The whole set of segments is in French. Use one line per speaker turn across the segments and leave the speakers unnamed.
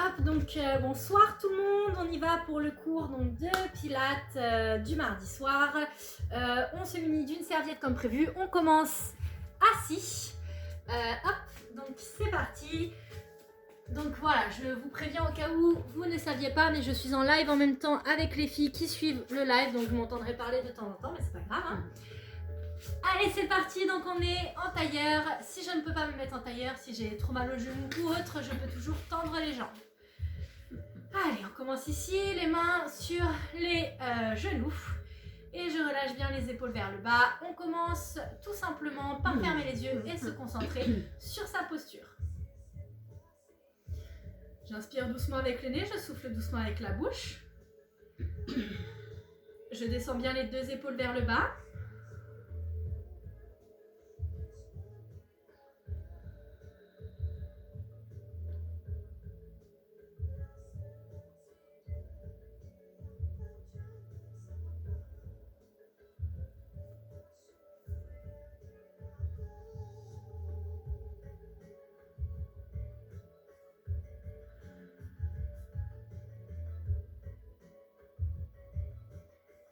Hop, donc bonsoir tout le monde, on y va pour le cours donc, de Pilates du mardi soir. On se munit d'une serviette comme prévu, on commence assis. Hop, donc c'est parti. Donc voilà, je vous préviens au cas où vous ne saviez pas, mais je suis en live en même temps avec les filles qui suivent le live, donc vous m'entendrez parler de temps en temps, mais c'est pas grave. Hein. Allez, c'est parti, donc on est en tailleur. Si je ne peux pas me mettre en tailleur, si j'ai trop mal au genou ou autre, je peux toujours tendre les jambes. Allez, on commence ici, les mains sur les genoux. Et je relâche bien les épaules vers le bas. On commence tout simplement par fermer les yeux et se concentrer sur sa posture. J'inspire doucement avec le nez, je souffle doucement avec la bouche. Je descends bien les deux épaules vers le bas.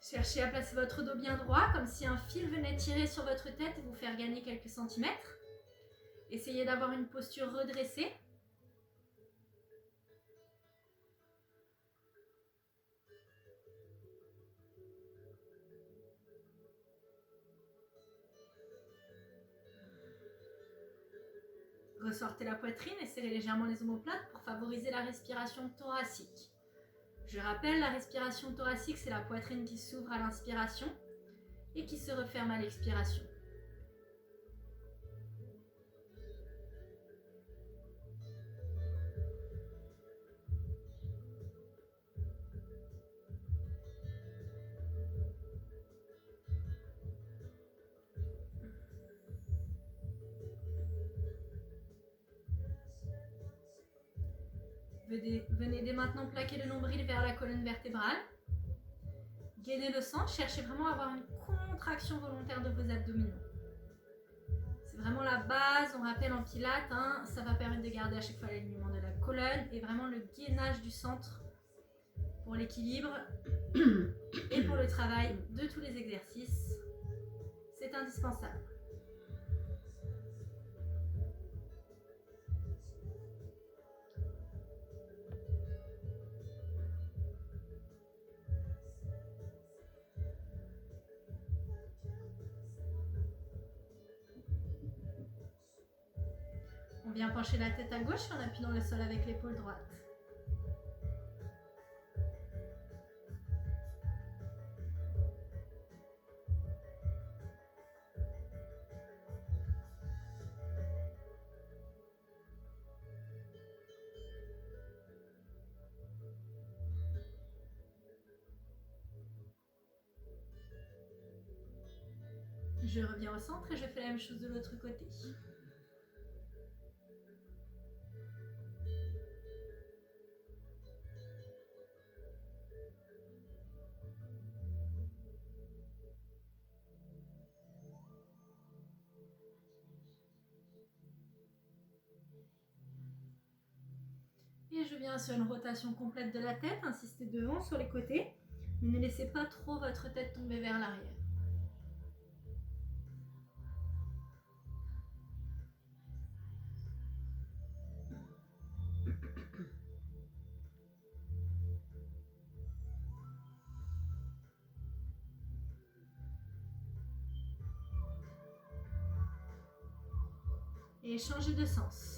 Cherchez à placer votre dos bien droit, comme si un fil venait tirer sur votre tête et vous faire gagner quelques centimètres. Essayez d'avoir une posture redressée. Ressortez la poitrine et serrez légèrement les omoplates pour favoriser la respiration thoracique. Je rappelle, la respiration thoracique, c'est la poitrine qui s'ouvre à l'inspiration et qui se referme à l'expiration. Venez dès maintenant plaquer le nombril vers la colonne vertébrale. Gainez le centre, cherchez vraiment à avoir une contraction volontaire de vos abdominaux. C'est vraiment la base, on rappelle en pilates, hein, ça va permettre de garder à chaque fois l'alignement de la colonne et vraiment le gainage du centre pour l'équilibre et pour le travail de tous les exercices. C'est indispensable. On vient pencher la tête à gauche et on appuie dans le sol avec l'épaule droite. Je reviens au centre et je fais la même chose de l'autre côté. Et je viens sur une rotation complète de la tête, insistez devant sur les côtés. Ne laissez pas trop votre tête tomber vers l'arrière. Et changez de sens.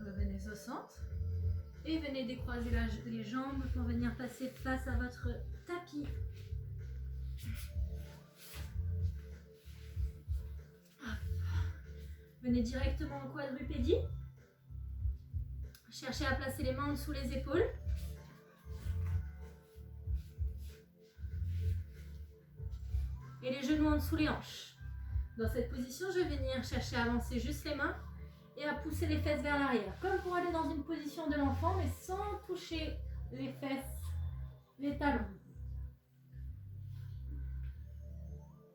Revenez au centre et venez décroiser les jambes pour venir passer face à votre tapis. Venez directement en quadrupédie. Cherchez à placer les mains en dessous les épaules. et les genoux en dessous les hanches. Dans cette position, je vais venir chercher à avancer juste les mains et à pousser les fesses vers l'arrière, comme pour aller dans une position de l'enfant, mais sans toucher les fesses, les talons.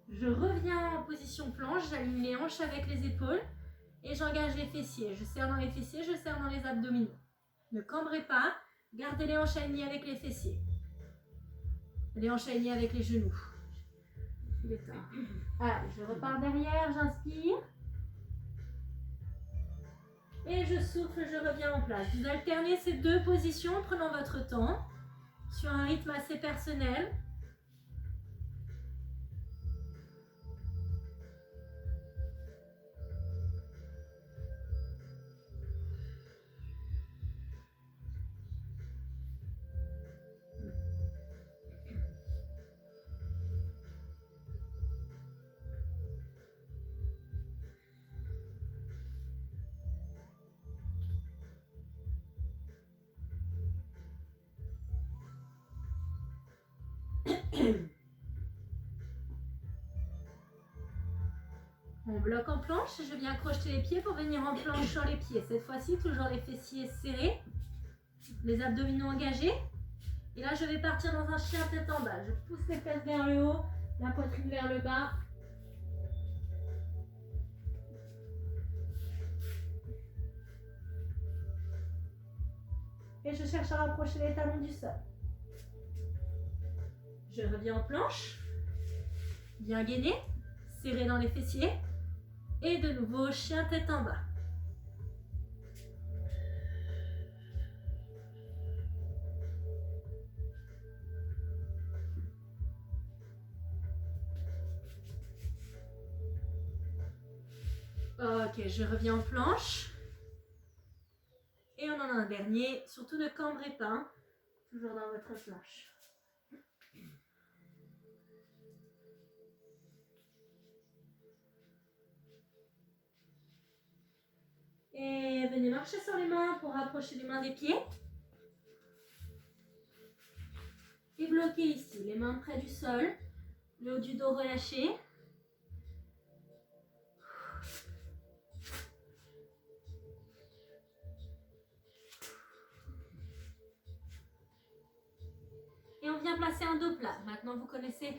Je reviens en position planche, j'aligne les hanches avec les épaules et j'engage les fessiers. Je serre dans les fessiers, je serre dans les abdominaux. Ne cambrez pas, gardez les hanches alignées avec les fessiers. Les hanches alignées avec les genoux. Allez, je repars derrière, j'inspire. Et je souffle, je reviens en place. Vous alternez ces deux positions, prenant votre temps, sur un rythme assez personnel. On bloque en planche, je viens crocheter les pieds pour venir en planche sur les pieds. Cette fois-ci, toujours les fessiers serrés, les abdominaux engagés. Et là, je vais partir dans un chien tête en bas. Je pousse les fesses vers le haut, la poitrine vers le bas. Et je cherche à rapprocher les talons du sol. Je reviens en planche, bien gainé, serré dans les fessiers. Et de nouveau, chien tête en bas. Ok, je reviens en planche. Et on en a un dernier. Surtout ne cambrez pas, hein. Toujours dans votre planche. Et venez marcher sur les mains pour rapprocher les mains des pieds. Et bloquez ici, les mains près du sol, le haut du dos relâché. Et on vient placer un dos plat. Maintenant, vous connaissez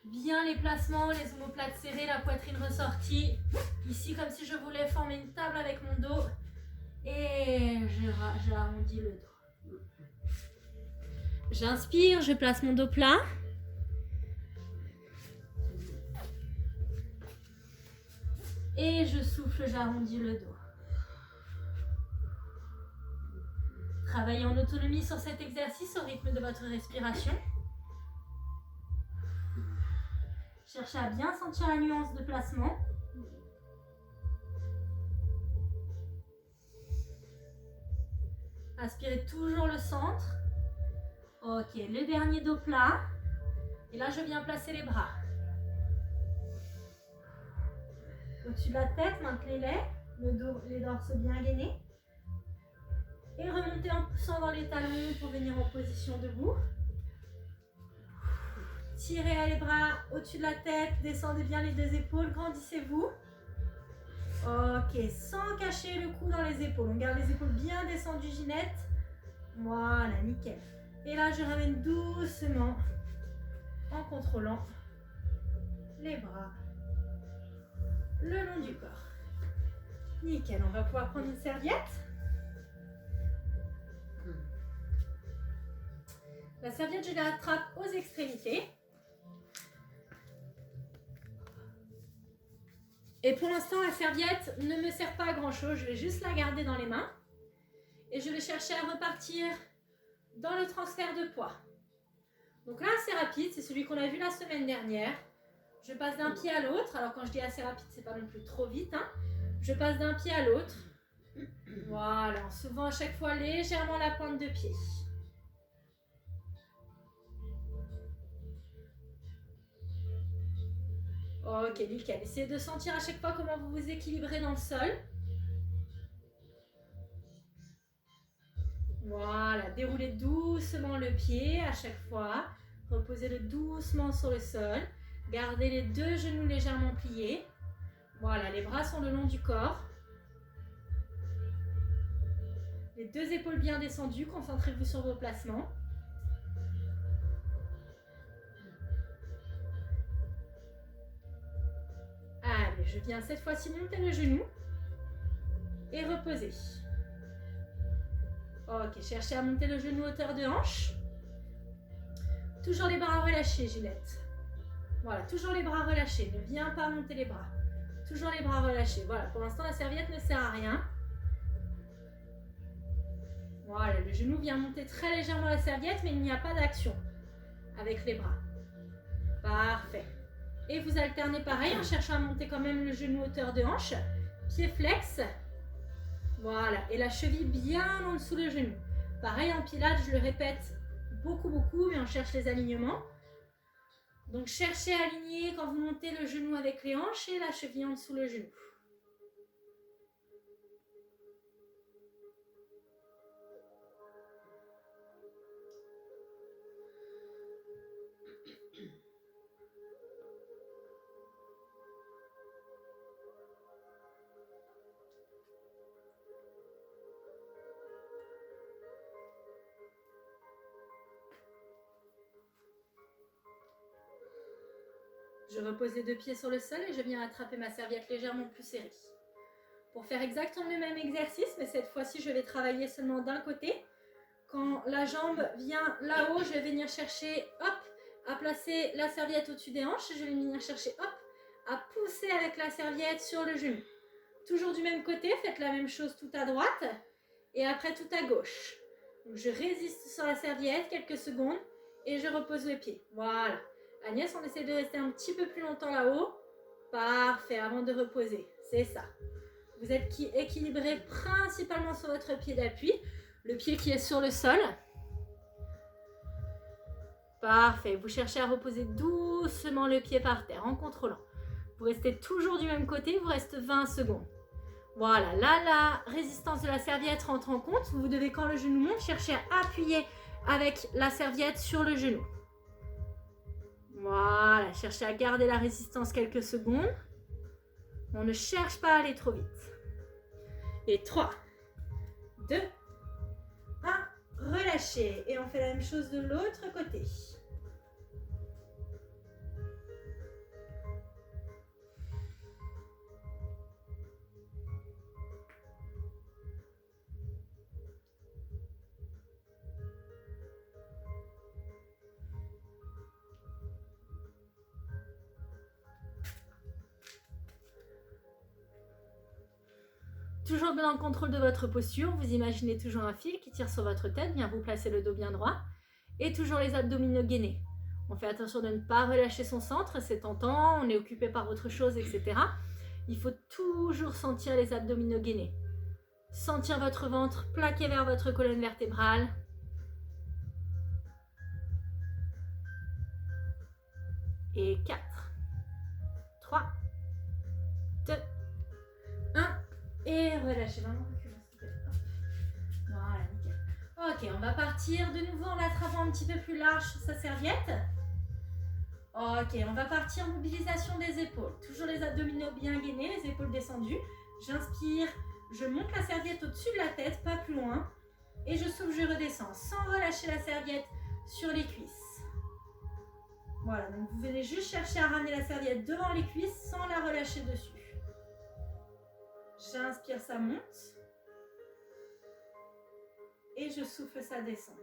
bien les placements, les omoplates serrées, la poitrine ressortie. Ici, comme si je voulais former une table avec mon dos. Et j'arrondis le dos. J'inspire, je place mon dos plat. Et je souffle, j'arrondis le dos. Travaillez en autonomie sur cet exercice au rythme de votre respiration. Cherchez à bien sentir la nuance de placement. Inspirez toujours le centre. Ok, le dernier dos plat. Et là, je viens placer les bras. Au-dessus de la tête, maintenez-les. Le dos, les dorsaux bien gainés. Et remontez en poussant dans les talons pour venir en position debout. Tirez les bras au-dessus de la tête, descendez bien les deux épaules, grandissez-vous. Ok, sans cacher le cou dans les épaules. On garde les épaules bien descendues, Ginette. Voilà, nickel. Et là, je ramène doucement en contrôlant les bras le long du corps. Nickel, on va pouvoir prendre une serviette. La serviette, je la attrape aux extrémités. Et pour l'instant, la serviette ne me sert pas à grand chose. Je vais juste la garder dans les mains. Et je vais chercher à repartir dans le transfert de poids. Donc là, c'est rapide. C'est celui qu'on a vu la semaine dernière. Je passe d'un pied à l'autre. Alors quand je dis assez rapide, c'est pas non plus trop vite, hein. Je passe d'un pied à l'autre. Voilà. En soulevant à chaque fois légèrement la pointe de pied. Ok, nickel. Essayez de sentir à chaque fois comment vous vous équilibrez dans le sol. Voilà, déroulez doucement le pied à chaque fois. Reposez-le doucement sur le sol. Gardez les deux genoux légèrement pliés. Voilà, les bras sont le long du corps. Les deux épaules bien descendues, concentrez-vous sur vos placements. Allez, je viens cette fois-ci monter le genou et reposer. Ok, cherchez à monter le genou hauteur de hanche. Toujours les bras relâchés, Ginette. Voilà, toujours les bras relâchés. Ne viens pas monter les bras. Toujours les bras relâchés. Voilà, pour l'instant, la serviette ne sert à rien. Voilà, le genou vient monter très légèrement la serviette, mais il n'y a pas d'action avec les bras. Parfait. Et vous alternez pareil en cherchant à monter quand même le genou hauteur de hanche. Pied flex. Voilà, et la cheville bien en dessous le genou. Pareil en pilates, je le répète beaucoup, mais on cherche les alignements. Donc cherchez à aligner quand vous montez le genou avec les hanches et la cheville en dessous le genou. Je repose les deux pieds sur le sol et je viens attraper ma serviette légèrement plus serrée. Pour faire exactement le même exercice, mais cette fois-ci, je vais travailler seulement d'un côté. Quand la jambe vient là-haut, je vais venir chercher, hop, à placer la serviette au-dessus des hanches. Je vais venir chercher, hop, à pousser avec la serviette sur le genou. Toujours du même côté, faites la même chose tout à droite et après tout à gauche. Donc, je résiste sur la serviette quelques secondes et je repose le pied. Voilà. Agnès, on essaie de rester un petit peu plus longtemps là-haut. Parfait, avant de reposer. C'est ça. Vous êtes équilibré principalement sur votre pied d'appui. Le pied qui est sur le sol. Parfait. Vous cherchez à reposer doucement le pied par terre en contrôlant. Vous restez toujours du même côté. Il vous reste 20 secondes. Voilà. Là, la résistance de la serviette rentre en compte. Vous devez, quand le genou monte, chercher à appuyer avec la serviette sur le genou. Voilà, cherchez à garder la résistance quelques secondes. On ne cherche pas à aller trop vite. Et 3, 2, 1, relâchez. Et on fait la même chose de l'autre côté. Toujours dans le contrôle de votre posture, vous imaginez toujours un fil qui tire sur votre tête, bien vous placez le dos bien droit et toujours les abdominaux gainés. On fait attention de ne pas relâcher son centre, c'est tentant, on est occupé par autre chose, etc. Il faut toujours sentir les abdominaux gainés. Sentir votre ventre plaqué vers votre colonne vertébrale. Et 4, 3, 2, 1. Et relâchez, vraiment reculez, s'il te plaît. Voilà, nickel. Ok, on va partir de nouveau en l'attrapant un petit peu plus large sur sa serviette. Ok, on va partir mobilisation des épaules. Toujours les abdominaux bien gainés, les épaules descendues. J'inspire, je monte la serviette au-dessus de la tête, pas plus loin. Et je souffle, je redescends, sans relâcher la serviette sur les cuisses. Voilà, donc vous venez juste chercher à ramener la serviette devant les cuisses sans la relâcher dessus. J'inspire, ça monte. Et je souffle, ça descend.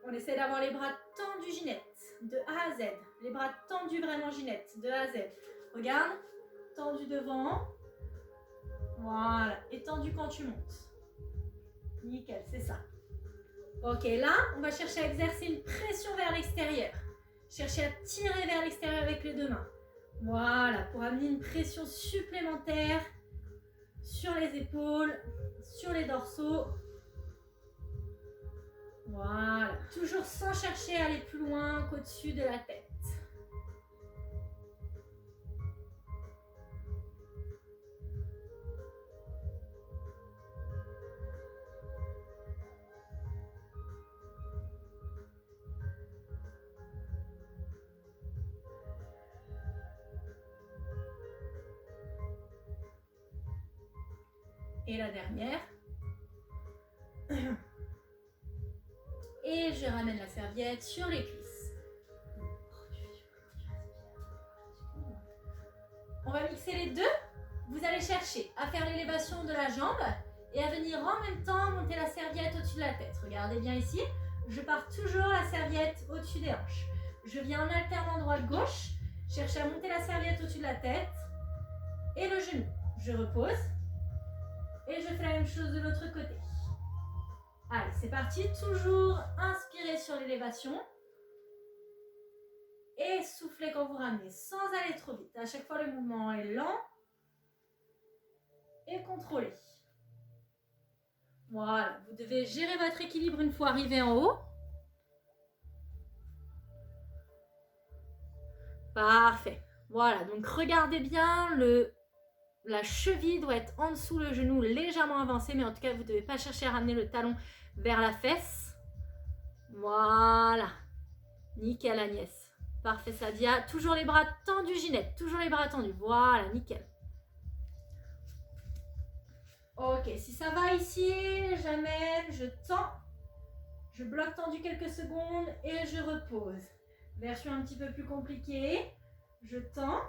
On essaie d'avoir les bras tendus, Ginette, de A à Z. Les bras tendus vraiment, Ginette, de A à Z. Regarde, tendu devant. Voilà, et tendu quand tu montes. Nickel, c'est ça. Ok, là, on va chercher à exercer une pression vers l'extérieur. Cherchez à tirer vers l'extérieur avec les deux mains. Voilà, pour amener une pression supplémentaire sur les épaules, sur les dorsaux. Voilà, toujours sans chercher à aller plus loin qu'au-dessus de la tête. Et la dernière. Et je ramène la serviette sur les cuisses. On va mixer les deux. Vous allez chercher à faire l'élévation de la jambe et à venir en même temps monter la serviette au-dessus de la tête. Regardez bien ici. Je pars toujours la serviette au-dessus des hanches. Je viens en alternant droite-gauche. Cherche à monter la serviette au-dessus de la tête et le genou. Je repose et je fais la même chose de l'autre côté. Allez, c'est parti. Toujours inspirez sur l'élévation et soufflez quand vous ramenez sans aller trop vite. À chaque fois, le mouvement est lent et contrôlé. Voilà, vous devez gérer votre équilibre une fois arrivé en haut. Parfait. Voilà, donc regardez bien, la cheville doit être en dessous, le genou légèrement avancé, mais en tout cas, vous ne devez pas chercher à ramener le talon vers la fesse. Voilà. Nickel Agnès. Parfait Sadia. Toujours les bras tendus Ginette, toujours les bras tendus. Voilà, nickel. Ok, si ça va ici, j'amène, je tends. Je bloque tendu quelques secondes et je repose. Version un petit peu plus compliquée. Je tends.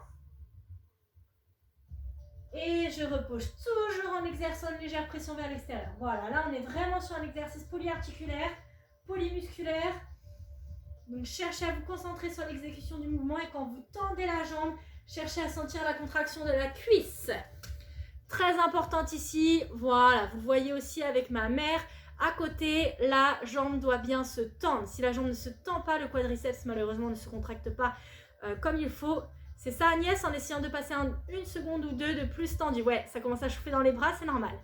Et je repose toujours en exerçant une légère pression vers l'extérieur. Voilà, là on est vraiment sur un exercice polyarticulaire, polymusculaire. Donc cherchez à vous concentrer sur l'exécution du mouvement et quand vous tendez la jambe, cherchez à sentir la contraction de la cuisse. Très importante ici, voilà, vous voyez aussi avec ma mère. À côté, la jambe doit bien se tendre. Si la jambe ne se tend pas, le quadriceps malheureusement ne se contracte pas comme il faut. C'est ça Agnès, en essayant de passer une seconde ou deux de plus tendu. Ouais, ça commence à chauffer dans les bras, c'est normal.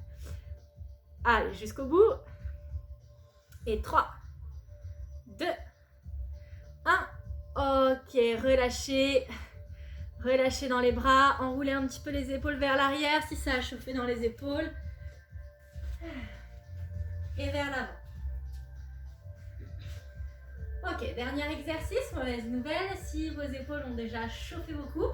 Allez, jusqu'au bout. Et 3, 2, 1. Ok, relâchez. Relâchez dans les bras. Enroulez un petit peu les épaules vers l'arrière si ça a chauffé dans les épaules. Et vers l'avant. Ok, dernier exercice, mauvaise nouvelle, si vos épaules ont déjà chauffé beaucoup,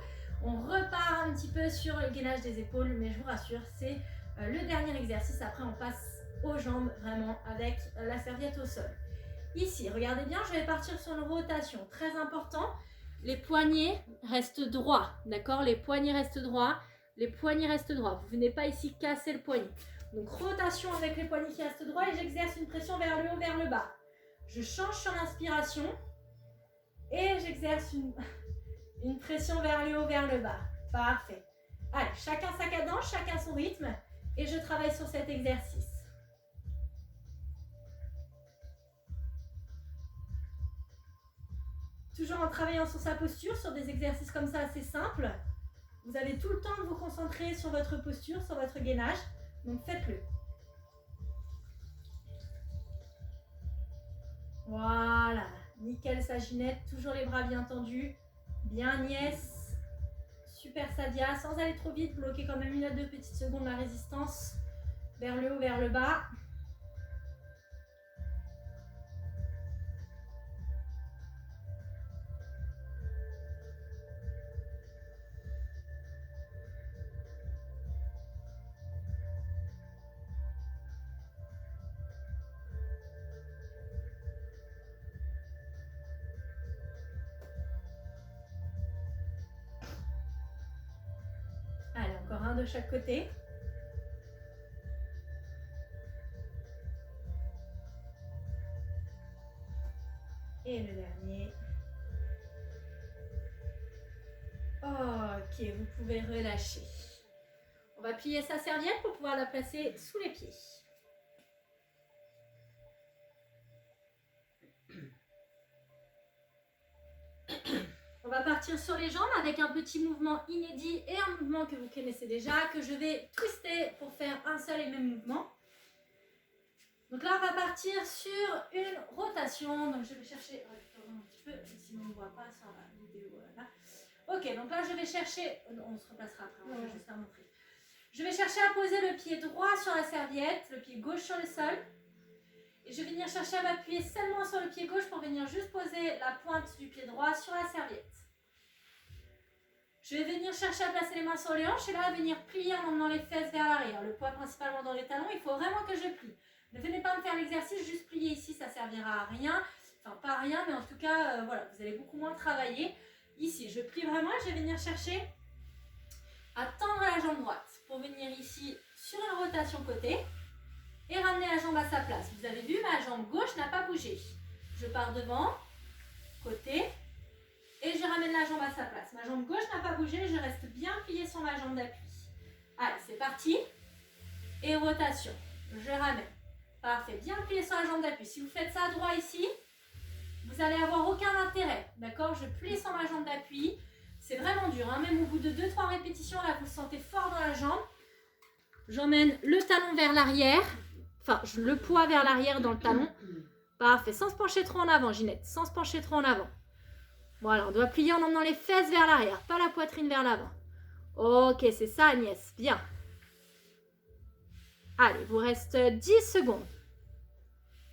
on repart un petit peu sur le gainage des épaules, mais je vous rassure, c'est le dernier exercice, après on passe aux jambes vraiment avec la serviette au sol. Ici, regardez bien, je vais partir sur une rotation, très important, les poignets restent droits, d'accord? Les poignets restent droits, les poignets restent droits, vous ne venez pas ici casser le poignet. Donc rotation avec les poignets qui restent droits et j'exerce une pression vers le haut, vers le bas. Je change sur l'inspiration et j'exerce une pression vers le haut, vers le bas. Parfait. Allez, chacun sa cadence, chacun son rythme et je travaille sur cet exercice. Toujours en travaillant sur sa posture, sur des exercices comme ça assez simples. Vous avez tout le temps de vous concentrer sur votre posture, sur votre gainage. Donc faites-le. Voilà, nickel Saginette, toujours les bras bien tendus, bien Agnès, super Sadia, sans aller trop vite, bloquez quand même 1 à 2 petites secondes la résistance, vers le haut, vers le bas. Allez, encore un de chaque côté. Et le dernier. Ok, vous pouvez relâcher. On va plier sa serviette pour pouvoir la placer sous les pieds. On va partir sur les jambes avec un petit mouvement inédit et un mouvement que vous connaissez déjà, que je vais twister pour faire un seul et même mouvement. Donc là, on va partir sur une rotation. Donc je vais chercher... un petit peu, sinon on ne voit pas sur la vidéo. Là. Ok, donc là, je vais chercher... On se replacera après, on va juste la montrer. Je vais chercher à poser le pied droit sur la serviette, le pied gauche sur le sol. Et je vais venir chercher à m'appuyer seulement sur le pied gauche pour venir juste poser la pointe du pied droit sur la serviette. Je vais venir chercher à placer les mains sur les hanches et là, venir plier en emmenant les fesses vers l'arrière. Le poids principalement dans les talons, il faut vraiment que je plie. Ne venez pas me faire l'exercice, juste plier ici, ça ne servira à rien. Enfin, pas à rien, mais en tout cas, voilà, vous allez beaucoup moins travailler. Ici, je plie vraiment et je vais venir chercher à tendre la jambe droite pour venir ici sur une rotation côté et ramener la jambe à sa place. Vous avez vu, ma jambe gauche n'a pas bougé. Je pars devant, côté, et je ramène la jambe à sa place. Ma jambe gauche n'a pas bougé, je reste bien pliée sur ma jambe d'appui. Allez, c'est parti. Et rotation. Je ramène. Parfait, bien plié sur la jambe d'appui. Si vous faites ça droit ici, vous n'allez avoir aucun intérêt. D'accord? Je plie sur ma jambe d'appui. C'est vraiment dur, hein? Même au bout de 2-3 répétitions, là, vous le sentez fort dans la jambe. J'emmène le talon vers l'arrière. Enfin, le poids vers l'arrière dans le talon. Parfait, sans se pencher trop en avant, Ginette. Sans se pencher trop en avant. Voilà, on doit plier en emmenant les fesses vers l'arrière, pas la poitrine vers l'avant. Ok, c'est ça, Agnès. Bien. Allez, il vous reste 10 secondes.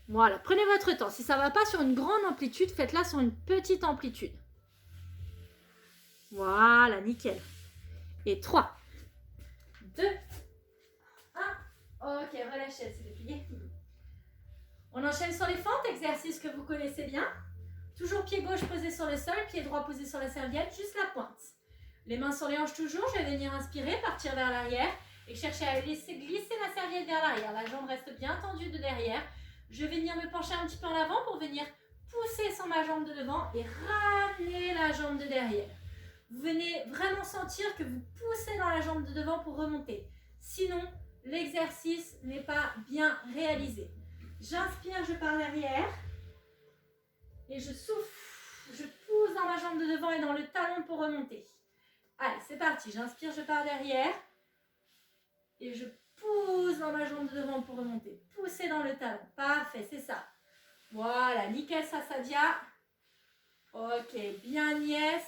Voilà, prenez votre temps. Si ça ne va pas sur une grande amplitude, faites-la sur une petite amplitude. Voilà, nickel. Et 3, 2, 1. Ok, relâchez, c'est déplié. On enchaîne sur les fentes, exercice que vous connaissez bien. Toujours pied gauche posé sur le sol, pied droit posé sur la serviette, juste la pointe. Les mains sur les hanches toujours, je vais venir inspirer, partir vers l'arrière et chercher à laisser glisser la serviette vers l'arrière. La jambe reste bien tendue de derrière. Je vais venir me pencher un petit peu en avant pour venir pousser sur ma jambe de devant et ramener la jambe de derrière. Vous venez vraiment sentir que vous poussez dans la jambe de devant pour remonter. Sinon, l'exercice n'est pas bien réalisé. J'inspire, je pars derrière. Et je souffle, je pousse dans ma jambe de devant et dans le talon pour remonter. Allez, c'est parti. J'inspire, je pars derrière. Et je pousse dans ma jambe de devant pour remonter. Poussez dans le talon. Parfait, c'est ça. Voilà, nickel, ça, Sadia. Ok, bien, Agnès.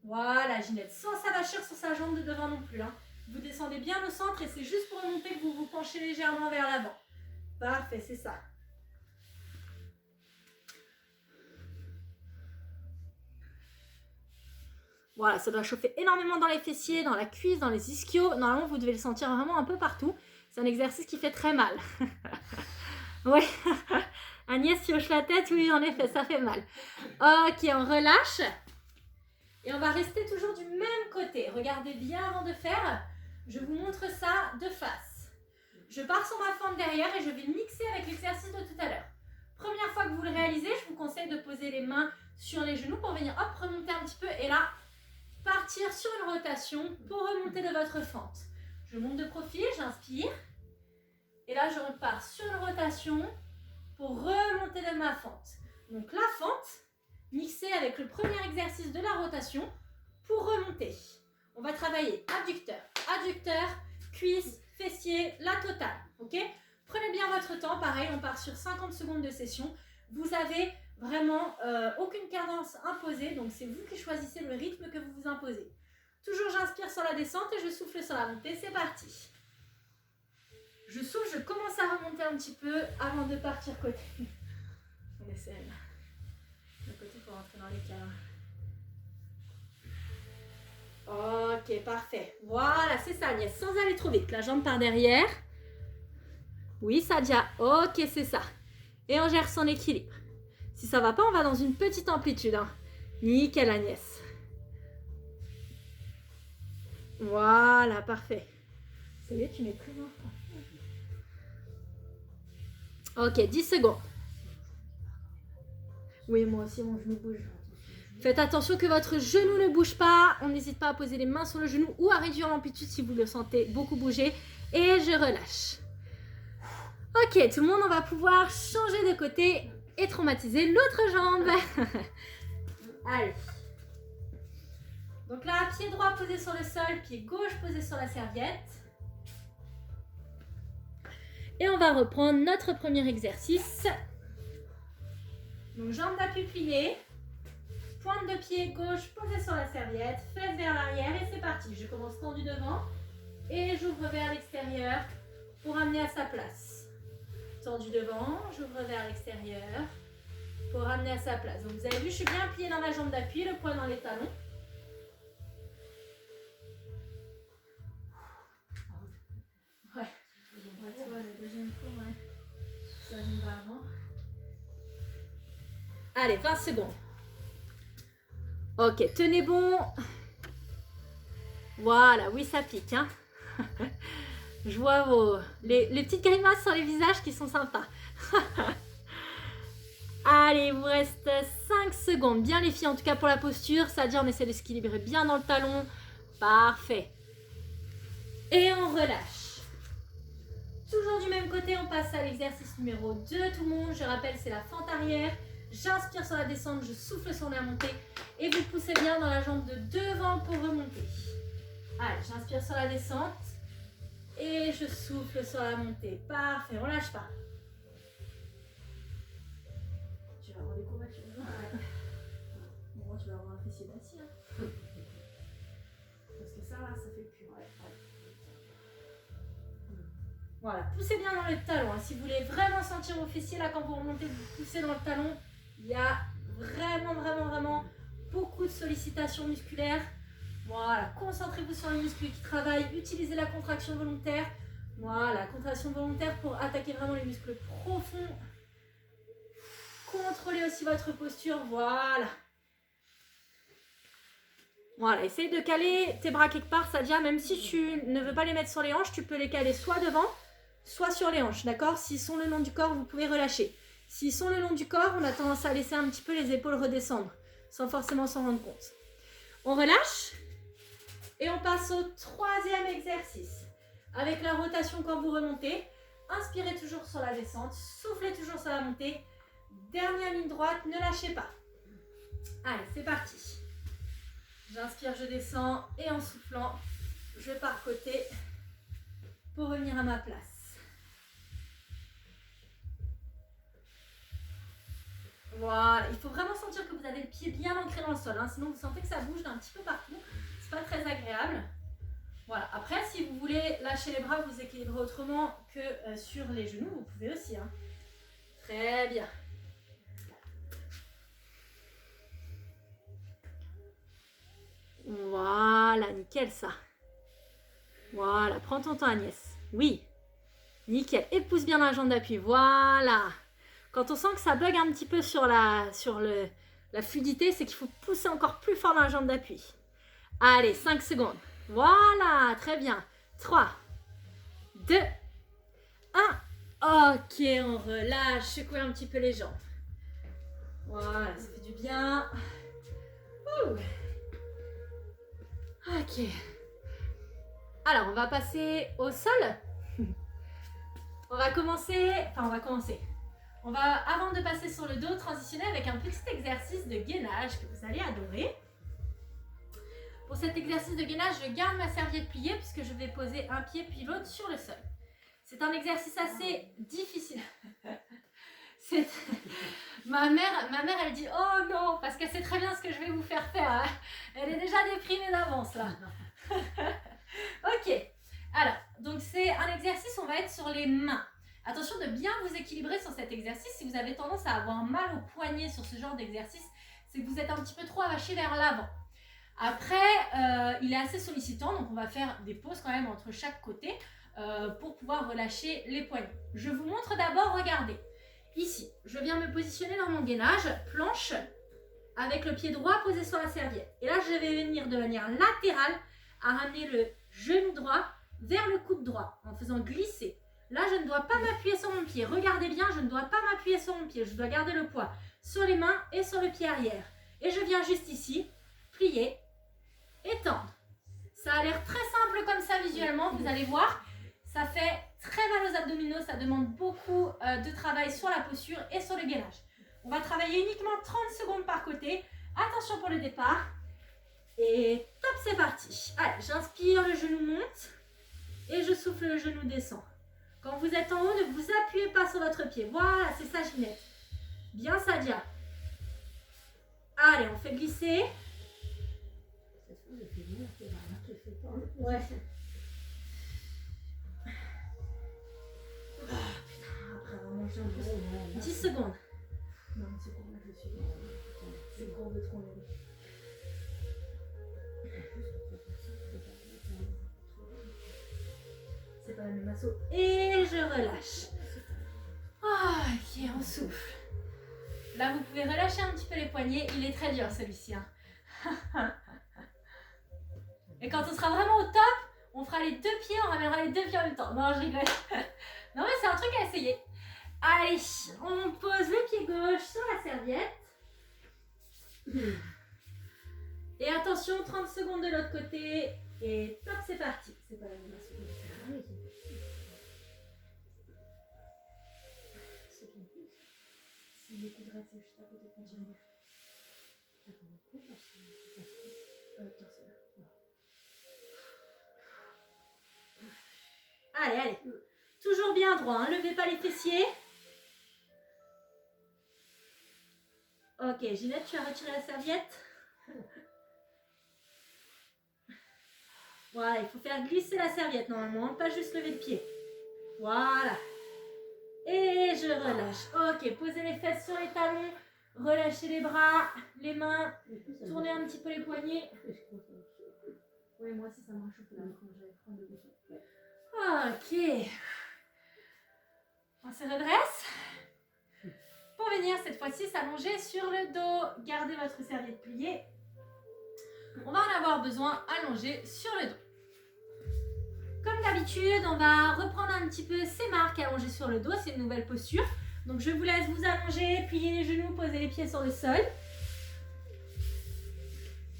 Voilà, Ginette. Sans s'avachir sur sa jambe de devant non plus. Hein. Vous descendez bien au centre et c'est juste pour remonter que vous vous penchez légèrement vers l'avant. Parfait, c'est ça. Voilà, ça doit chauffer énormément dans les fessiers, dans la cuisse, dans les ischios. Normalement, vous devez le sentir vraiment un peu partout. C'est un exercice qui fait très mal. Oui, Agnès, tu hoches la tête. Oui, en effet, ça fait mal. Ok, on relâche. Et on va rester toujours du même côté. Regardez bien avant de faire. Je vous montre ça de face. Je pars sur ma fente derrière et je vais mixer avec l'exercice de tout à l'heure. Première fois que vous le réalisez, je vous conseille de poser les mains sur les genoux pour venir hop, remonter un petit peu. Et là, partir sur une rotation pour remonter de votre fente. Je monte de profil, j'inspire. Et là, je repars sur une rotation pour remonter de ma fente. Donc la fente, mixée avec le premier exercice de la rotation pour remonter. On va travailler abducteur, adducteur, cuisse, fessier, la totale. Ok? Prenez bien votre temps. Pareil, on part sur 50 secondes de session. Vous avez vraiment aucune cadence imposée, donc c'est vous qui choisissez le rythme que vous vous imposez. Toujours j'inspire sur la descente et je souffle sur la montée, c'est parti. Je souffle, je commence à remonter un petit peu avant de partir côté. On essaie là. Le côté pour rentrer dans les câlins. Ok, parfait. Voilà, c'est ça Agnès, sans aller trop vite. La jambe par derrière. Oui, Sadia. Ok, c'est ça. Et on gère son équilibre. Si ça va pas, on va dans une petite amplitude. Hein. Nickel, Agnès. Voilà, parfait. Ça y est, tu mets très bien. Ok, 10 secondes. Oui, moi aussi, mon genou bouge. Faites attention que votre genou ne bouge pas. On n'hésite pas à poser les mains sur le genou ou à réduire l'amplitude si vous le sentez beaucoup bouger. Et je relâche. Ok, tout le monde, on va pouvoir changer de côté et traumatiser l'autre jambe. Allez. Donc là, pied droit posé sur le sol, pied gauche posé sur la serviette. Et on va reprendre notre premier exercice. Donc jambes d'appui pliées, pointe de pied gauche posée sur la serviette, fesses vers l'arrière et c'est parti. Je commence tendu devant et j'ouvre vers l'extérieur pour amener à sa place. Tendu devant, j'ouvre vers l'extérieur pour amener à sa place. Donc vous avez vu, je suis bien pliée dans ma jambe d'appui, le poids dans les talons. Allez, 20 secondes. Ok, tenez bon. Voilà, oui, ça pique. Hein. Je vois les petites grimaces sur les visages qui sont sympas. Allez, il vous reste 5 secondes. Bien les filles, en tout cas pour la posture. C'est-à-dire on essaie de s'équilibrer bien dans le talon. Parfait. Et on relâche. Toujours du même côté, on passe à l'exercice numéro 2. Tout le monde, je rappelle, c'est la fente arrière. J'inspire sur la descente, je souffle sur la montée. Et vous poussez bien dans la jambe de devant pour remonter. Allez, j'inspire sur la descente. Et je souffle sur la montée. Parfait, on lâche pas. Tu vas avoir des courbatures. Bon, tu vas avoir un fessier d'assis. Hein. Parce que ça, là, ça fait plus. Ouais. Voilà, poussez bien dans le talon. Hein. Si vous voulez vraiment sentir vos fessiers, là, quand vous remontez, vous poussez dans le talon. Il y a vraiment beaucoup de sollicitations musculaires. Voilà, concentrez-vous sur les muscles qui travaillent. Utilisez la contraction volontaire. Voilà, contraction volontaire pour attaquer vraiment les muscles profonds. Contrôlez aussi votre posture. Voilà. Voilà, essaye de caler tes bras quelque part, Sadia. Même si tu ne veux pas les mettre sur les hanches, tu peux les caler soit devant, soit sur les hanches, d'accord? S'ils sont le long du corps, vous pouvez relâcher. S'ils sont le long du corps, on a tendance à laisser un petit peu les épaules redescendre, sans forcément s'en rendre compte. On relâche et on passe au troisième exercice. Avec la rotation quand vous remontez, inspirez toujours sur la descente, soufflez toujours sur la montée. Dernière ligne droite, ne lâchez pas. Allez, c'est parti. J'inspire, je descends et en soufflant, je pars côté pour revenir à ma place. Voilà, il faut vraiment sentir que vous avez le pied bien ancré dans le sol, hein, sinon vous sentez que ça bouge d'un petit peu partout. C'est pas très agréable. Voilà, après si vous voulez lâcher les bras, vous équilibrer autrement que sur les genoux, vous pouvez aussi. Hein. Très bien. Voilà, nickel ça. Voilà, prends ton temps Agnès. Oui, nickel. Et pousse bien la jambe d'appui. Voilà. Quand on sent que ça bug un petit peu sur la fluidité, c'est qu'il faut pousser encore plus fort dans la jambe d'appui. Allez, 5 secondes. Voilà, très bien. 3, 2, 1. Ok, on relâche. Secouez un petit peu les jambes. Voilà, ça fait du bien. Ouh. Ok. Alors, on va passer au sol. On va commencer. Avant de passer sur le dos, transitionner avec un petit exercice de gainage que vous allez adorer. Pour cet exercice de gainage, je garde ma serviette pliée puisque je vais poser un pied puis l'autre sur le sol. C'est un exercice assez difficile. Ma mère, elle dit « Oh non !» parce qu'elle sait très bien ce que je vais vous faire faire. Hein. Elle est déjà déprimée d'avance là. Ok. Alors, donc c'est un exercice, on va être sur les mains. Attention de bien vous équilibrer sur cet exercice. Si vous avez tendance à avoir mal au poignet sur ce genre d'exercice, c'est que vous êtes un petit peu trop avaché vers l'avant. Après, il est assez sollicitant, donc on va faire des pauses quand même entre chaque côté pour pouvoir relâcher les poignets. Je vous montre d'abord, regardez. Ici, je viens me positionner dans mon gainage, planche, avec le pied droit posé sur la serviette. Et là, je vais venir de manière latérale à ramener le genou droit vers le coude droit en faisant glisser. Là, je ne dois pas m'appuyer sur mon pied. Regardez bien, je ne dois pas m'appuyer sur mon pied. Je dois garder le poids sur les mains et sur le pied arrière. Et je viens juste ici, plier, étendre. Ça a l'air très simple comme ça visuellement, vous allez voir. Ça fait très mal aux abdominaux, ça demande beaucoup de travail sur la posture et sur le gainage. On va travailler uniquement 30 secondes par côté. Attention pour le départ. Et top, c'est parti. Allez, j'inspire, le genou monte. Et je souffle, le genou descend. Quand vous êtes en haut, ne vous appuyez pas sur votre pied. Voilà, c'est ça, Ginette. Bien, Sadia. Allez, on fait glisser. Ouais. Oh, putain, après avoir mangé un peu. 10 secondes. Non, c'est pour moi que je suis. C'est gros de trop long. C'est pas la même assaut. Et je relâche. Ok, on souffle. Là, vous pouvez relâcher un petit peu les poignets. Il est très dur celui-ci. Hein. Et quand on sera vraiment au top, on fera les deux pieds, on ramènera les deux pieds en même temps. Non, je rigole. Non, mais c'est un truc à essayer. Allez, on pose le pied gauche sur la serviette. Et attention, 30 secondes de l'autre côté. Et top, c'est parti. C'est pas la même chose. Si j'écouterais, c'est juste à côté de ton genou. Allez, allez. Toujours bien droit, hein. Levez pas les fessiers. Ok, Ginette, tu as retiré la serviette. Voilà, il faut faire glisser la serviette normalement, pas juste lever le pied. Voilà. Et je relâche. Ok, posez les fesses sur les talons. Relâchez les bras, les mains. Tournez un petit peu les poignets. Oui, moi aussi ça m'a chauffé la frange. Ok. On se redresse. Pour venir cette fois-ci s'allonger sur le dos. Gardez votre serviette pliée. On va en avoir besoin allongé sur le dos. Comme d'habitude, on va reprendre un petit peu ces marques allongées sur le dos. C'est une nouvelle posture. Donc je vous laisse vous allonger, plier les genoux, poser les pieds sur le sol.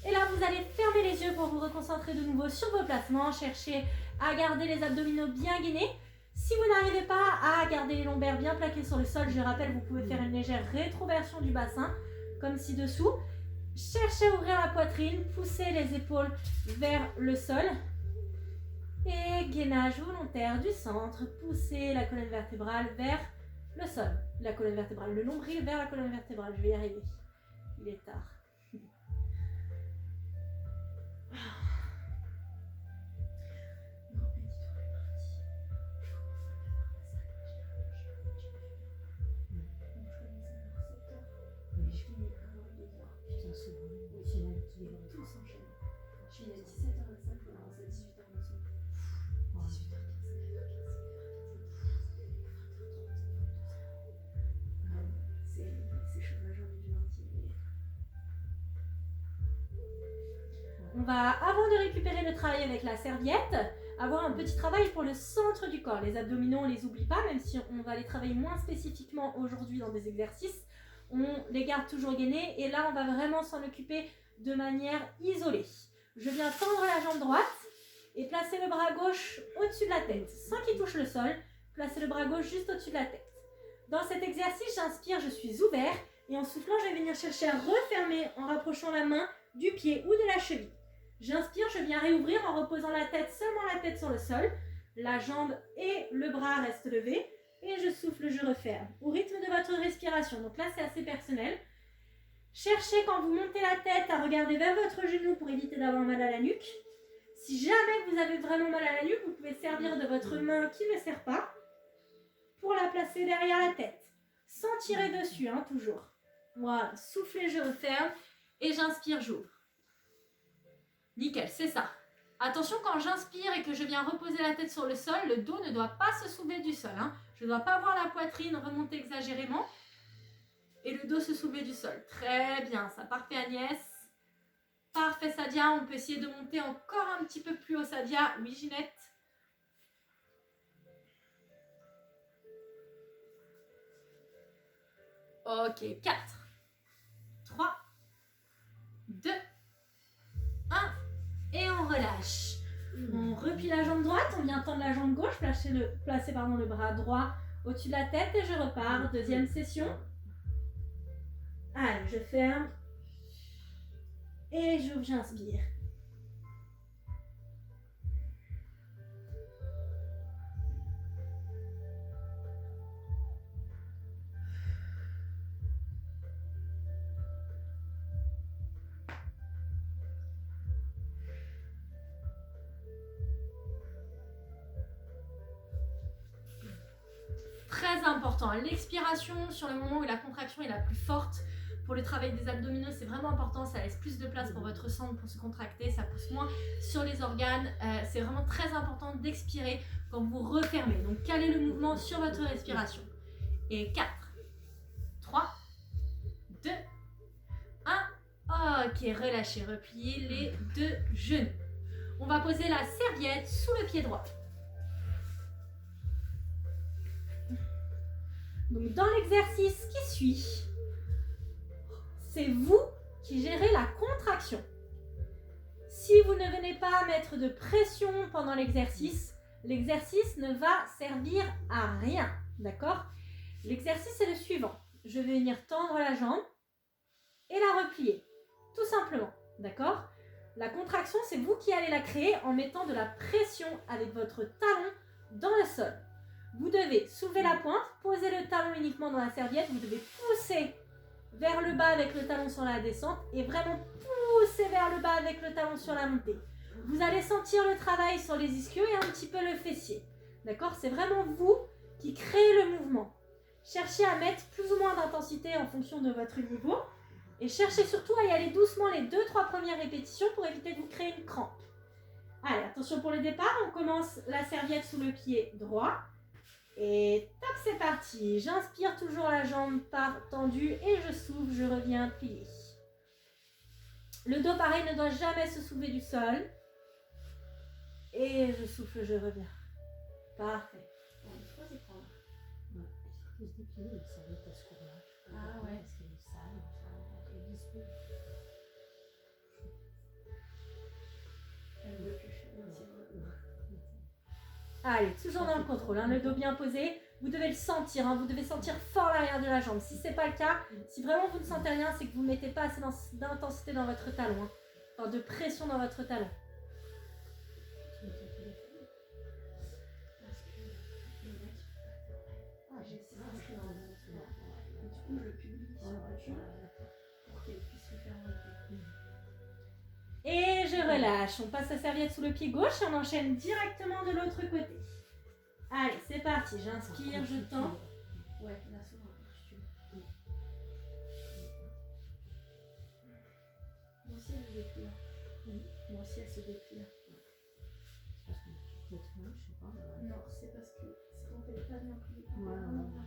Et là, vous allez fermer les yeux pour vous reconcentrer de nouveau sur vos placements. Cherchez à garder les abdominaux bien gainés. Si vous n'arrivez pas à garder les lombaires bien plaqués sur le sol, je rappelle, vous pouvez faire une légère rétroversion du bassin, comme ci-dessous. Cherchez à ouvrir la poitrine, poussez les épaules vers le sol. Et gainage volontaire du centre, poussez la colonne vertébrale vers le sol. La colonne vertébrale, le nombril vers la colonne vertébrale. Je vais y arriver. Il est tard. On va, avant de récupérer le travail avec la serviette, avoir un petit travail pour le centre du corps. Les abdominaux, on ne les oublie pas, même si on va les travailler moins spécifiquement aujourd'hui dans des exercices. On les garde toujours gainés et là, on va vraiment s'en occuper de manière isolée. Je viens tendre la jambe droite et placer le bras gauche au-dessus de la tête, sans qu'il touche le sol. Placez le bras gauche juste au-dessus de la tête. Dans cet exercice, j'inspire, je suis ouvert et en soufflant, je vais venir chercher à refermer en rapprochant la main du pied ou de la cheville. J'inspire, je viens réouvrir en reposant la tête, seulement la tête sur le sol. La jambe et le bras restent levés. Et je souffle, je referme. Au rythme de votre respiration. Donc là, c'est assez personnel. Cherchez quand vous montez la tête à regarder vers votre genou pour éviter d'avoir mal à la nuque. Si jamais vous avez vraiment mal à la nuque, vous pouvez servir de votre main qui ne serre pas pour la placer derrière la tête. Sans tirer dessus, hein, toujours. Voilà, soufflez, je referme. Et j'inspire, j'ouvre. Nickel, c'est ça. Attention, quand j'inspire et que je viens reposer la tête sur le sol, le dos ne doit pas se soulever du sol. Hein. Je ne dois pas voir la poitrine remonter exagérément et le dos se soulever du sol. Très bien, ça. Parfait, Agnès. Parfait, Sadia. On peut essayer de monter encore un petit peu plus haut, Sadia. Oui, Ginette. Ok, 4, 3, 2, 1. Et on relâche. On replie la jambe droite, on vient tendre la jambe gauche, placer le bras droit au-dessus de la tête et je repars. Deuxième session. Allez, je ferme. Et j'ouvre, j'inspire. Très important, l'expiration sur le moment où la contraction est la plus forte pour le travail des abdominaux, c'est vraiment important, ça laisse plus de place pour votre centre pour se contracter, ça pousse moins sur les organes, c'est vraiment très important d'expirer quand vous refermez, donc calez le mouvement sur votre respiration. Et 4, 3, Ok, relâchez, repliez les deux genoux. On va poser la serviette sous le pied droit. Donc dans l'exercice qui suit, c'est vous qui gérez la contraction. Si vous ne venez pas mettre de pression pendant l'exercice ne va servir à rien, d'accord? L'exercice est le suivant. Je vais venir tendre la jambe et la replier, tout simplement, d'accord? La contraction, c'est vous qui allez la créer en mettant de la pression avec votre talon dans le sol. Vous devez soulever la pointe, poser le talon uniquement dans la serviette, vous devez pousser vers le bas avec le talon sur la descente et vraiment pousser vers le bas avec le talon sur la montée. Vous allez sentir le travail sur les ischios et un petit peu le fessier. D'accord? C'est vraiment vous qui créez le mouvement. Cherchez à mettre plus ou moins d'intensité en fonction de votre niveau et cherchez surtout à y aller doucement les 2-3 premières répétitions pour éviter de vous créer une crampe. Allez, attention pour le départ, on commence la serviette sous le pied droit. Et top, c'est parti. J'inspire toujours la jambe par tendue et je souffle, je reviens plier. Le dos, pareil, ne doit jamais se soulever du sol. Et je souffle, je reviens. Parfait. On a 3 écrans là. Ouais. Est-ce que je déplier une serviette à ce cours-là? Ah ouais. Est-ce qu'elle est sale? Elle est dispo. Elle veut plus. Allez, toujours dans le contrôle, hein, le dos bien posé. Vous devez le sentir, hein, vous devez sentir fort l'arrière de la jambe. Si ce n'est pas le cas, si vraiment vous ne sentez rien, c'est que vous ne mettez pas assez d'intensité dans votre talon, hein, enfin, de pression dans votre talon. Et je relâche. On passe la serviette sous le pied gauche et on enchaîne directement de l'autre côté. Allez, c'est parti. J'inspire, je tends. Ouais, là, souvent, si tu veux. Moi aussi, elle se déplie là. Moi aussi, elle se déplie là. C'est parce que tu te mets, je sais pas. Non, c'est parce que quand elle n'est pas bien pliée, ça marche bien.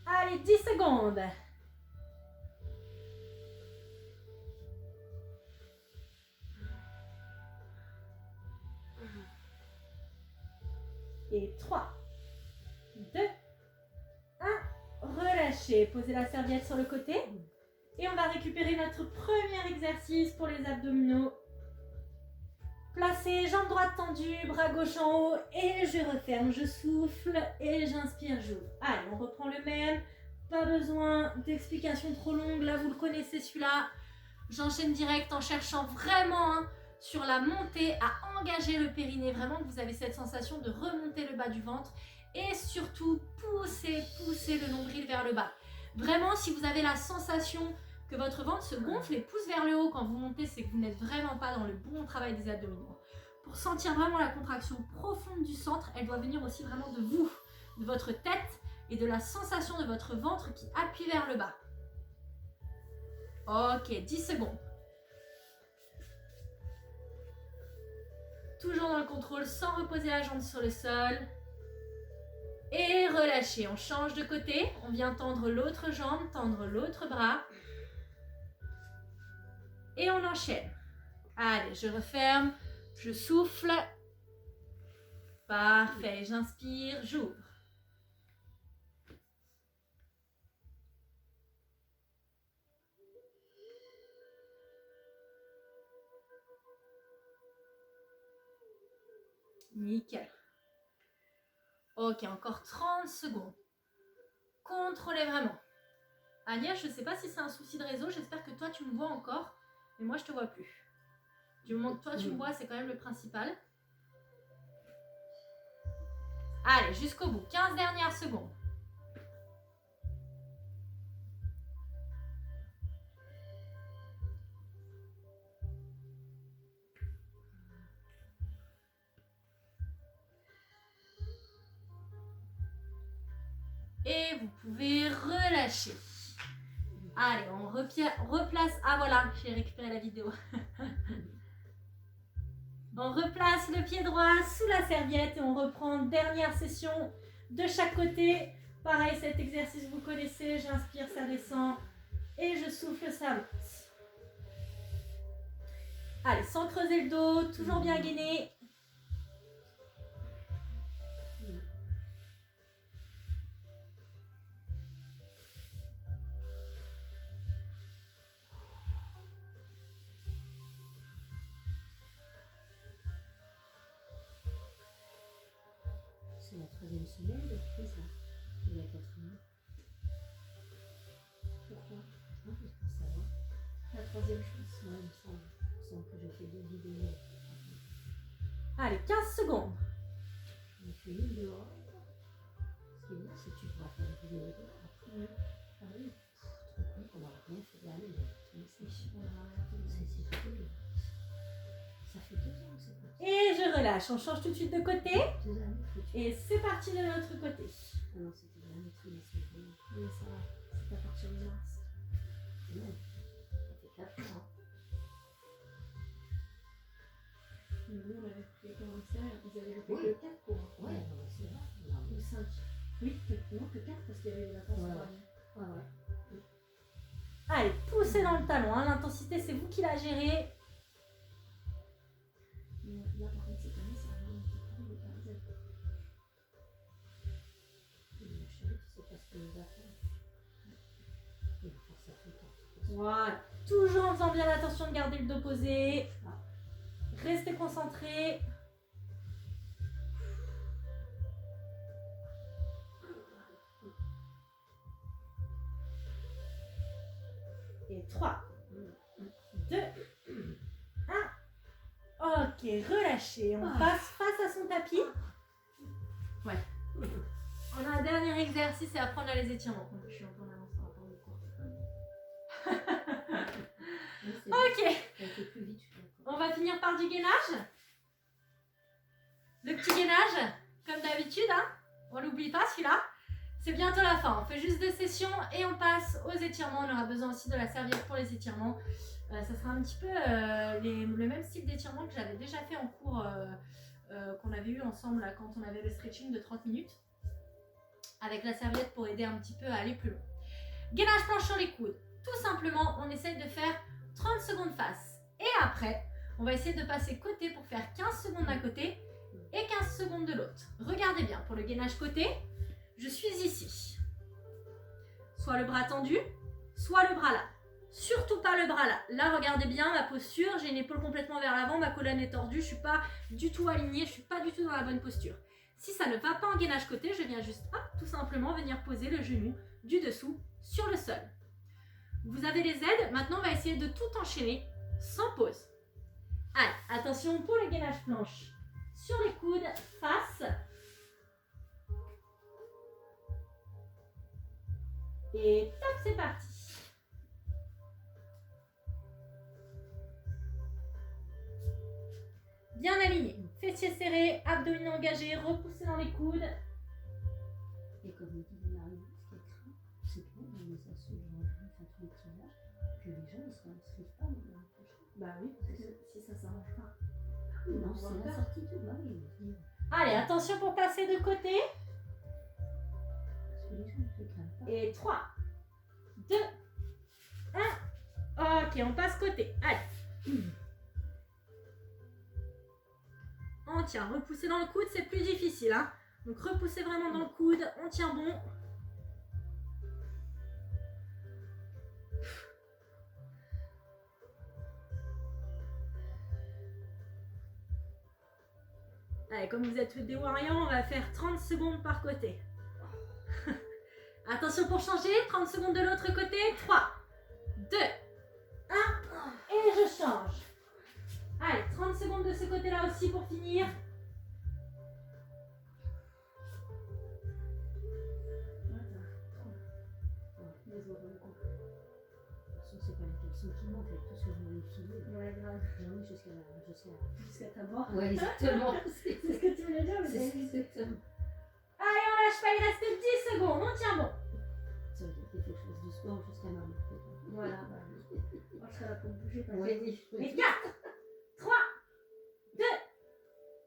Allez, 10 secondes. Et 3, 2, 1. Relâchez. Posez la serviette sur le côté. Et on va récupérer notre premier exercice pour les abdominaux. Placez, jambe droite tendue, bras gauche en haut et je referme, je souffle et j'inspire, j'ouvre. Allez, on reprend le même, pas besoin d'explications trop longues, là vous le connaissez celui-là. J'enchaîne direct en cherchant vraiment sur la montée à engager le périnée, vraiment que vous avez cette sensation de remonter le bas du ventre et surtout pousser le nombril vers le bas. Vraiment, si vous avez la sensation que votre ventre se gonfle et pousse vers le haut quand vous montez, c'est que vous n'êtes vraiment pas dans le bon travail des abdominaux. Pour sentir vraiment la contraction profonde du centre, elle doit venir aussi vraiment de vous, de votre tête et de la sensation de votre ventre qui appuie vers le bas. Ok, 10 secondes. Toujours dans le contrôle, sans reposer la jambe sur le sol. Et relâchez, on change de côté, on vient tendre l'autre jambe, tendre l'autre bras. Et on enchaîne. Allez, je referme, je souffle. Parfait, j'inspire, j'ouvre. Nickel. Ok, encore 30 secondes. Contrôlez vraiment. Agnès, je ne sais pas si c'est un souci de réseau, j'espère que toi tu me vois encore. Mais moi, je te vois plus. Du moment que toi, tu me vois, c'est quand même le principal. Allez, jusqu'au bout. 15 dernières secondes. et vous pouvez relâcher. Allez, on replace. Ah voilà, j'ai récupéré la vidéo. On replace le pied droit sous la serviette et on reprend dernière session de chaque côté. Pareil, cet exercice vous connaissez, j'inspire, ça descend et je souffle, ça monte. Allez, sans creuser le dos, toujours bien gainé.
C'est la 3e semaine depuis ça. Ou la 4e. Pourquoi? Non, juste pour savoir.
La 3e chose.
Ouais, il me semble que j'ai fait 2 vidéos.
Allez, 15 secondes.
J'en ai fait une dehors. Ce qui est bien, c'est que tu pourras faire une vidéo dehors après. Ah oui. Trop con qu'on n'aura rien fait de la même. C'est tout. Ça fait 2 ans que c'est comme ça.
Et je relâche, on change tout de suite de côté.
2 années que tu...
Et c'est parti de l'autre côté.
Ah non, c'était l'année trimestre.
Oui, ça va, c'est à partir de mars.
Non, ça fait 4 ans.
Nous, on avait pris comment ça, ils avaient loupé
Oui.
que 4 cours.
Ouais, non, mais c'est vrai. Non,
Ou 5. Oui, non, que 4 parce qu'il y avait les vacances.
Ouais. Ouais.
Allez, poussez dans le talon. Hein. L'intensité, c'est vous qui la gérez. Là, par contre, cette année, ça a vraiment été cool, les parisiens.
Mon chéri, tu sais pas ce qu'il va faire. Il va faire ça tout le temps.
Voilà. Toujours en faisant bien attention de garder le dos posé. Restez concentrés. Et 3, 2, 1. Ok, relâchez. On passe face à son tapis. Ouais. On a un dernier exercice et après on a les étirements. Je suis un peu en avance par rapport au cours. Ok.
Ça a été plus vite, je suis d'accord.
On va finir par du gainage. Le petit gainage, comme d'habitude, hein. On l'oublie pas celui-là. C'est bientôt la fin. On fait juste 2 sessions et on passe aux étirements. On aura besoin aussi de la serviette pour les étirements. Ça sera un petit peu le même style d'étirement que j'avais déjà fait en cours qu'on avait eu ensemble là, quand on avait le stretching de 30 minutes. Avec la serviette pour aider un petit peu à aller plus loin. Gainage planche sur les coudes. Tout simplement, on essaye de faire 30 secondes face. Et après, on va essayer de passer côté pour faire 15 secondes d'un côté et 15 secondes de l'autre. Regardez bien, pour le gainage côté, je suis ici. Soit le bras tendu, soit le bras là. Surtout pas le bras là. Là, regardez bien ma posture, j'ai une épaule complètement vers l'avant, ma colonne est tordue, je suis pas du tout alignée, je suis pas du tout dans la bonne posture. Si ça ne va pas en gainage côté, je viens juste, hop, tout simplement venir poser le genou du dessous sur le sol. Vous avez les aides, maintenant on va essayer de tout enchaîner sans pause. Allez, attention pour le gainage planche. Sur les coudes, face. Et top, c'est parti. Bien aligné, fessiers serrés, abdominaux engagés, repoussez dans les coudes.
Et comme me disait Marie, ce qui est craint, c'est que dans les assos, enfin tous les tirages, que les gens ne s'inscrivent pas dans le prochain.
Bah oui, parce que si ça s'arrange pas.
Non, c'est l'incertitude. Bah oui.
Allez, attention pour passer de côté.
Parce que les gens ne se craignent pas.
Et 3, 2, 1. Ok, on passe côté. Allez. On tient, repoussez dans le coude, c'est plus difficile. Hein. Donc repoussez vraiment dans le coude, on tient bon. Allez, comme vous êtes des warriors, on va faire 30 secondes par côté. Attention pour changer, 30 secondes de l'autre côté. 3, 2, 1. Et je change. Allez, 30 secondes de ce côté-là aussi pour finir.
C'est pas les personnes qui montent, avec tout ce que je voulais filer.
Ouais, grave.
J'en ai jusqu'à
Jusqu'à ta mort.
Ouais, exactement.
C'est ce que tu voulais dire, mais
C'est exactement.
allez, on lâche pas il reste 10 secondes, on tient bon.
Ça veut dire qu'il faut que je fasse du sport jusqu'à ma retraite.
Voilà, bah oui. Moi, je serai là pour bouger quand
Ouais.
j'ai dit. Mais 4, 3, 2,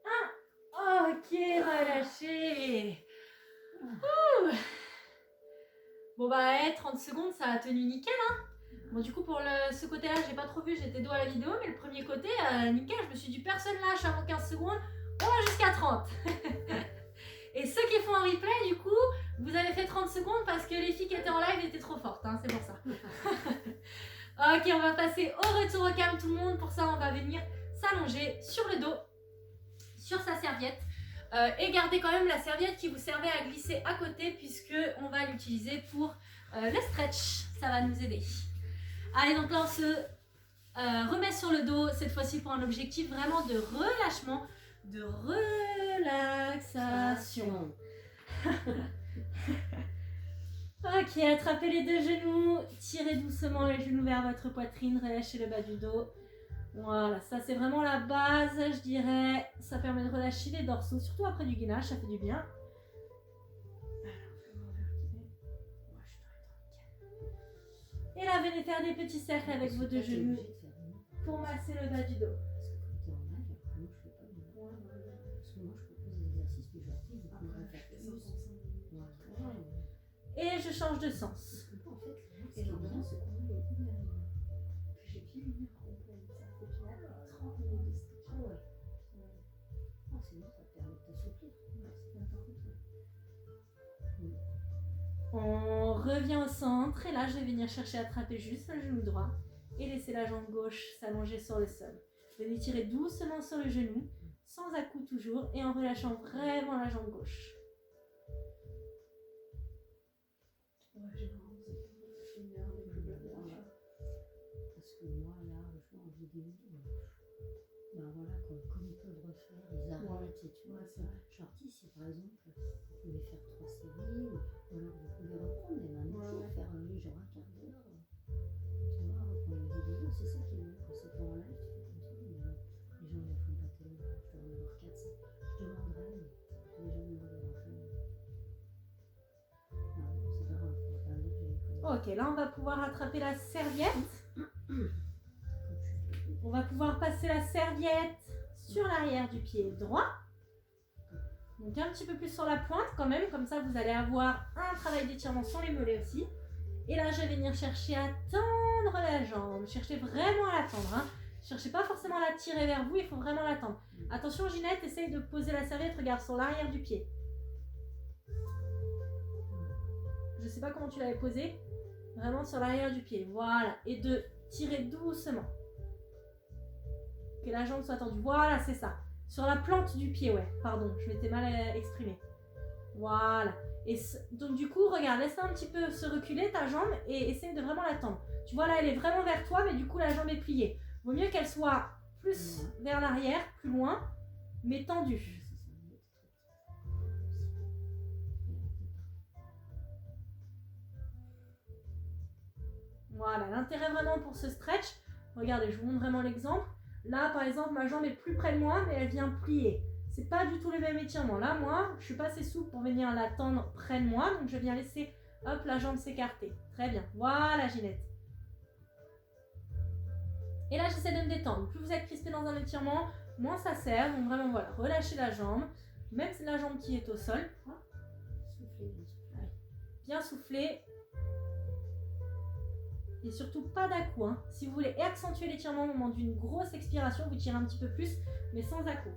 1. Ok, relâchez. Ouh. Bon bah 30 secondes, ça a tenu nickel hein. Bon du coup pour ce côté là j'ai pas trop vu, j'étais dos à la vidéo, mais le premier côté nickel, je me suis dit personne lâche avant 15 secondes, on va jusqu'à 30. Et ceux qui font un replay du coup, vous avez fait 30 secondes parce que les filles qui étaient en live étaient trop fortes, hein, c'est pour ça. Ok, on va passer au retour au calme tout le monde, pour ça on va venir s'allonger sur le dos, sur sa serviette. Et gardez quand même la serviette qui vous servait à glisser à côté puisque on va l'utiliser pour le stretch, ça va nous aider. Allez donc là on se remet sur le dos cette fois-ci pour un objectif vraiment de relâchement, de relaxation. Ok, attrapez les deux genoux, tirez doucement les genoux vers votre poitrine, relâchez le bas du dos. Voilà, ça c'est vraiment la base, je dirais. Ça permet de relâcher les dorsaux, surtout après du gainage, ça fait du bien. Et là, venez faire des petits cercles avec vos deux genoux pour masser le bas du dos. Et je change de sens. On revient au centre et là je vais venir chercher à attraper juste le genou droit et laisser la jambe gauche s'allonger sur le sol. Venez tirer doucement sur le genou, sans à-coups toujours et en relâchant vraiment la jambe gauche.
Parce que moi là, je en vidéo, ben voilà, comme ils peuvent refaire, ils arrêtent et tu vois. Genre ici par exemple, vous pouvez faire 3 séries, ou alors vous pouvez reprendre, mais maintenant il faut faire genre un quart d'heure. Tu vois, reprendre la vidéo, c'est ça qui est bien. Quand c'est pas en live, tu fais comme ça, mais les gens ne le font pas tellement. Je dois en avoir 4, 5. Je demanderai, mais les gens ne regardent pas. Non, c'est pas grave, on va pas dire que j'ai comme...
Ok, là on va pouvoir attraper la serviette. On va pouvoir passer la serviette sur l'arrière du pied droit. Donc un petit peu plus sur la pointe quand même, comme ça vous allez avoir un travail d'étirement sur les mollets aussi. Et là je vais venir chercher à tendre la jambe. Cherchez vraiment à la tendre. Hein. Cherchez pas forcément à la tirer vers vous, il faut vraiment la tendre. Attention Ginette, essaye de poser la serviette, regarde sur l'arrière du pied. Je sais pas comment tu l'avais posée. Vraiment sur l'arrière du pied, voilà. Et de tirer doucement. Que la jambe soit tendue, voilà, c'est ça. Sur la plante du pied, ouais, pardon, je m'étais mal exprimée. Voilà. Et donc du coup, regarde, laisse un petit peu se reculer ta jambe et essaye de vraiment la tendre. Tu vois là, elle est vraiment vers toi, mais du coup la jambe est pliée. Vaut mieux qu'elle soit plus vers l'arrière, plus loin, mais tendue. Voilà, l'intérêt vraiment pour ce stretch, regardez, je vous montre vraiment l'exemple. Là, par exemple, ma jambe est plus près de moi, mais elle vient plier. C'est pas du tout le même étirement. Là, moi, je suis pas assez souple pour venir la tendre près de moi, donc je viens laisser, hop, la jambe s'écarter. Très bien. Voilà, Ginette. Et là, j'essaie de me détendre. Plus vous êtes crispé dans un étirement, moins ça sert. Donc vraiment, voilà, relâchez la jambe, même si la jambe qui est au sol. Bien souffler. Et surtout pas d'à-coups. Hein. Si vous voulez accentuer l'étirement au moment d'une grosse expiration, vous tirez un petit peu plus, mais sans à-coups.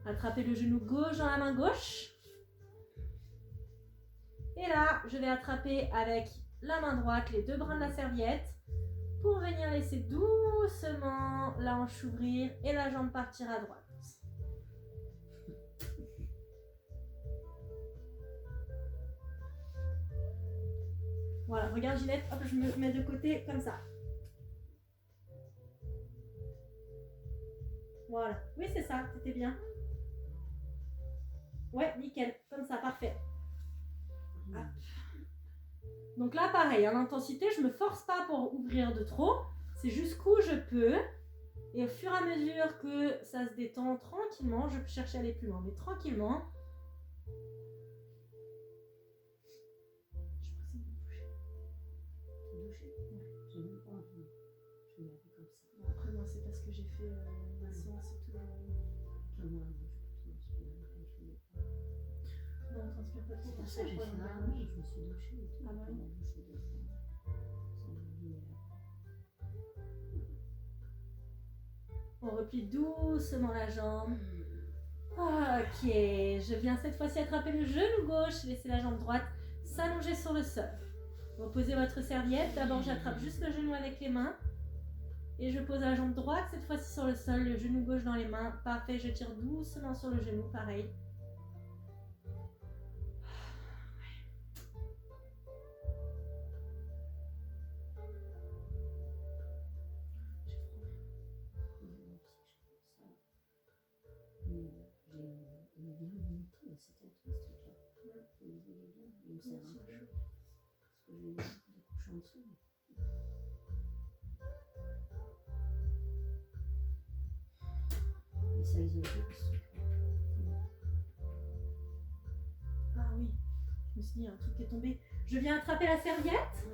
Attrapez le genou gauche dans la main gauche. Et là, je vais attraper avec la main droite les deux brins de la serviette pour venir laisser doucement la hanche s'ouvrir et la jambe partir à droite. Voilà, regarde Ginette, hop, je me mets de côté comme ça. Voilà, oui c'est ça, c'était bien. Ouais, nickel, comme ça, parfait. Hop. Donc là, pareil, à l'intensité, je me force pas pour ouvrir de trop. C'est jusqu'où je peux. Et au fur et à mesure que ça se détend tranquillement, je peux chercher à aller plus loin. Mais tranquillement. Je presse de me toucher.
Te doucher?
Ouais.
J'ai même pas envie. Je vais y aller comme ça.
Bon, après, moi, c'est parce que j'ai fait ma séance et tout.
Comment je peux transpirer, je fais
Non, on transpire pas trop.
c'est pour ça que j'ai fait un an, je me suis douchée et tout.
Ah bah
On
oui.
a douché 2 fois. Sans lumière.
On replie doucement la jambe. Ok, je viens cette fois-ci attraper le genou gauche, laissez la jambe droite s'allonger sur le sol. Reposez votre serviette, d'abord j'attrape juste le genou avec les mains. Et je pose la jambe droite cette fois-ci sur le sol, le genou gauche dans les mains. Parfait, je tire doucement sur le genou, pareil.
Il est bien monté, c'était un truc là. Il est bien, il me sert un peu. Parce que j'ai eu des couches en dessous. Et ça isole plus.
Ah oui, je me suis dit, il y a un truc qui est tombé. Je viens attraper la serviette.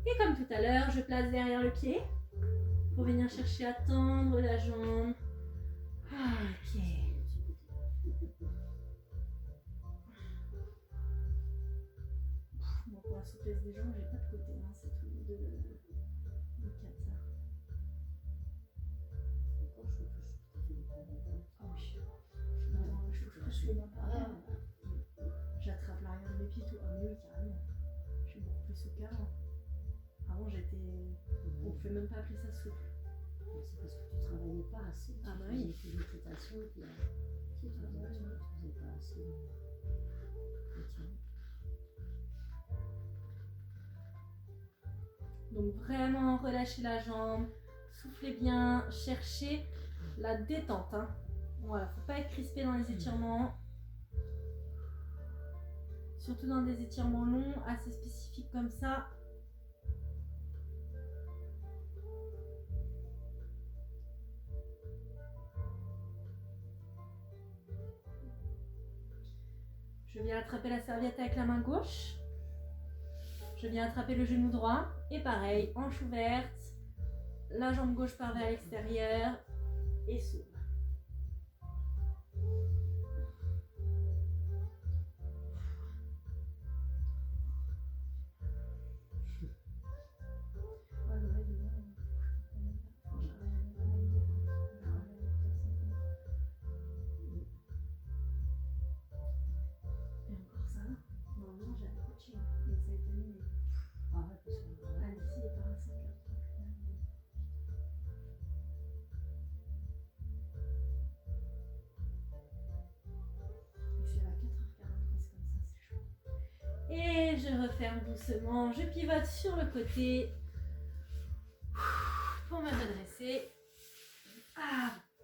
Et comme tout à l'heure, je place derrière le pied. Pour venir chercher à tendre la jambe. Ok. Bon, pour la souplesse des jambes, j'ai pas de côté, hein, c'est tout de 4 ça.
Encore, je touche tout à fait les poignets.
Ah oui. Non, je touche plus les mains par là. J'attrape l'arrière de mes pieds, tout. Ah mais oui, carrément. Je suis beaucoup plus souple qu'avant. Avant, j'étais... On pouvait même pas appeler ça souple.
C'est parce que tu travaillais pas assez.
Ah bah
tu
oui.
faisais tes équitations, puis tu faisais pas assez.
Donc vraiment, relâchez la jambe. Soufflez bien. Cherchez la détente. Hein. Voilà, faut pas être crispé dans les étirements. Surtout dans des étirements longs, assez spécifiques comme ça. Je viens attraper la serviette avec la main gauche. Je viens attraper le genou droit. Et pareil, hanche ouverte. La jambe gauche part vers l'extérieur. Et s'ouvre. Et je referme doucement, je pivote sur le côté pour me redresser.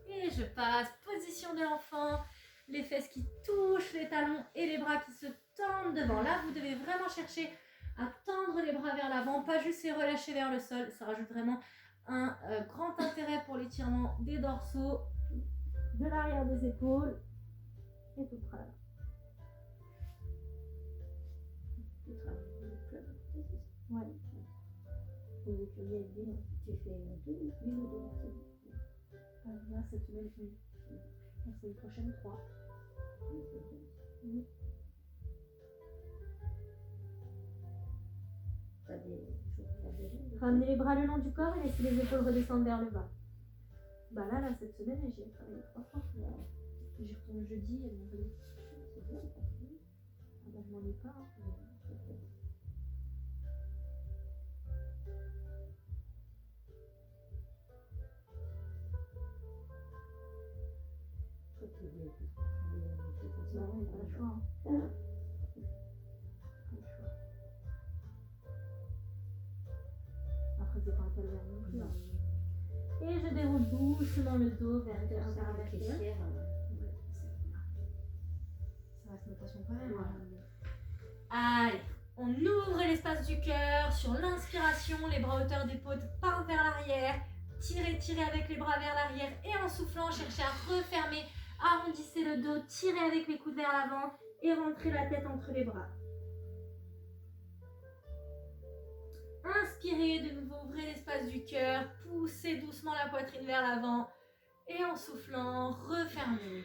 Et je passe, position de l'enfant, les fesses qui touchent les talons et les bras qui se tendent devant. Là, vous devez vraiment chercher à tendre les bras vers l'avant, pas juste les relâcher vers le sol. Ça rajoute vraiment un grand intérêt pour l'étirement des dorsaux, de l'arrière des épaules et tout près là. Ouais.
Tu fais 2 ou 2
Là, cette semaine, oui. La semaine prochaine, 3. Oui. Ramenez les bras le long du corps et laissez les épaules redescendre vers le bas. Bah là cette semaine, j'y ai travaillé 3 fois. J'y retourne jeudi et vendredi. C'est bien, ah bah je m'ennuie pas. Hein. Non, on n'a pas le choix. Hein. Pas le choix. Après, c'est pas un calvaire non plus. Hein. Et je déroule doucement le dos vers la terre. Ça reste ma passion quand même. Ouais. Allez, On ouvre l'espace du cœur. Sur l'inspiration, les bras à hauteur d'épaule partent vers l'arrière. Tirez, tirez avec les bras vers l'arrière. Et en soufflant, cherchez à refermer. Arrondissez le dos. Tirez avec les coudes vers l'avant. Et rentrez la tête entre les bras. Inspirez, de nouveau, ouvrez l'espace du cœur. Poussez doucement la poitrine vers l'avant. Et en soufflant, refermez.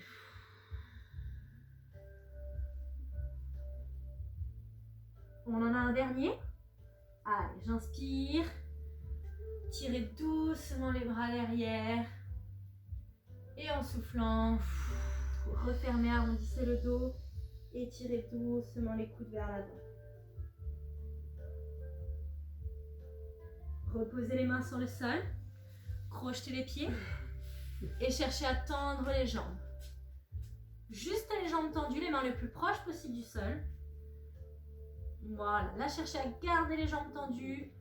On en a un dernier. Allez, j'inspire. Tirez doucement les bras à l'arrière. Et en soufflant, refermez, arrondissez le dos. Et tirez doucement les coudes vers l'avant. Reposez les mains sur le sol. Crochetez les pieds. Et cherchez à tendre les jambes. Juste les jambes tendues, les mains le plus proches possible du sol. Voilà, là cherchez à garder les jambes tendues.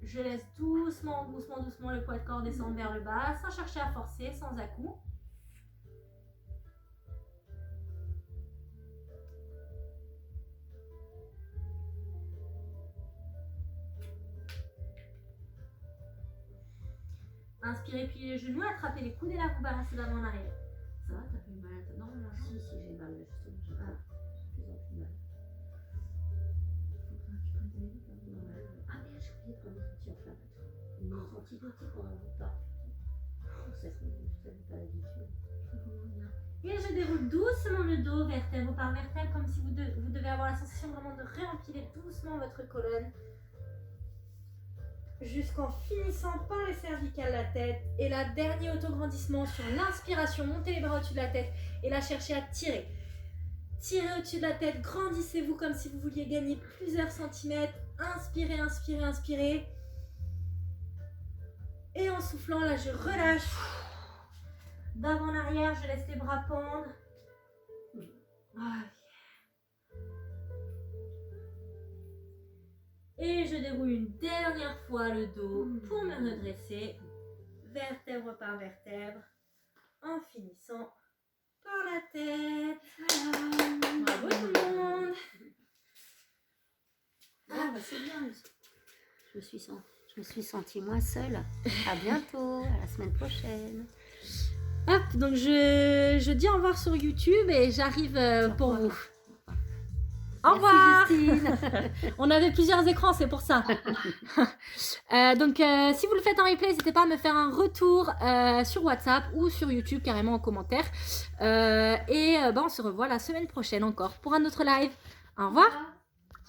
Je laisse doucement, doucement, doucement le poids de corps descendre vers le bas, sans chercher à forcer, sans à-coups. Inspirez, pliez les genoux, attrapez les coudes et là vous balancez d'avant en arrière. Ça va, t'as pas eu mal à ta jambe?
Si, j'ai mal, justement, j'ai mal. J'ai de plus en plus mal. Ah merde, j'ai oublié de prendre des anti-inflammatoires. Une antibiotique en même temps. Ça n'est pas l'habitude.
Et je déroule doucement le dos, vertèbre par vertèbre, comme si vous devez avoir la sensation vraiment de réempiler doucement votre colonne. Jusqu'en finissant par les cervicales, la tête. Et là, dernier autograndissement sur l'inspiration. Montez les bras au-dessus de la tête. Et là, cherchez à tirer. Tirez au-dessus de la tête. Grandissez-vous comme si vous vouliez gagner plusieurs centimètres. Inspirez, inspirez, inspirez. Et en soufflant, là, je relâche. D'avant en arrière, je laisse les bras pendre. Et je déroule une dernière fois le dos pour me redresser, vertèbre par vertèbre, en finissant par la tête. Voilà. Bravo tout le monde.
Ah bah c'est bien. Je me suis sentie moins seule. À bientôt, à la semaine prochaine.
Hop, donc je dis au revoir sur YouTube et j'arrive pour vous. Au revoir.
Justine.
On avait plusieurs écrans, c'est pour ça. Donc, si vous le faites en replay, n'hésitez pas à me faire un retour sur WhatsApp ou sur YouTube, carrément en commentaire. On se revoit la semaine prochaine encore pour un autre live. Au revoir.